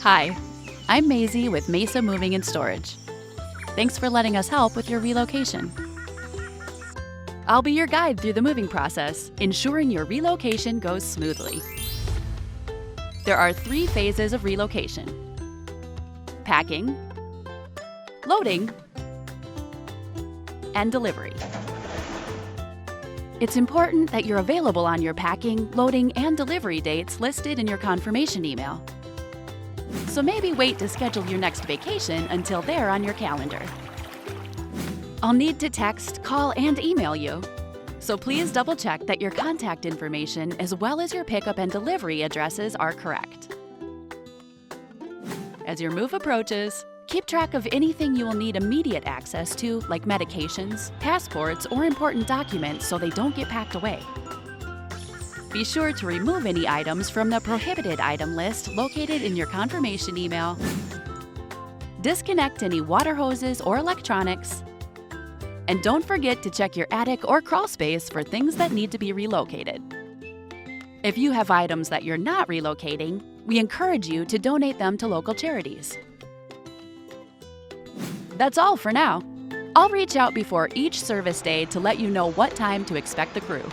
Hi, I'm Maisie with Mesa Moving and Storage. Thanks for letting us help with your relocation. I'll be your guide through the moving process, ensuring your relocation goes smoothly. There are 3 phases of relocation: packing, loading, and delivery. It's important that you're available on your packing, loading, and delivery dates listed in your confirmation email. So maybe wait to schedule your next vacation until they're on your calendar. I'll need to text, call, and email you. So please double check that your contact information as well as your pickup and delivery addresses are correct. As your move approaches, keep track of anything you will need immediate access to, like medications, passports, or important documents so they don't get packed away. Be sure to remove any items from the prohibited item list located in your confirmation email. Disconnect any water hoses or electronics. And don't forget to check your attic or crawl space for things that need to be relocated. If you have items that you're not relocating, we encourage you to donate them to local charities. That's all for now. I'll reach out before each service day to let you know what time to expect the crew.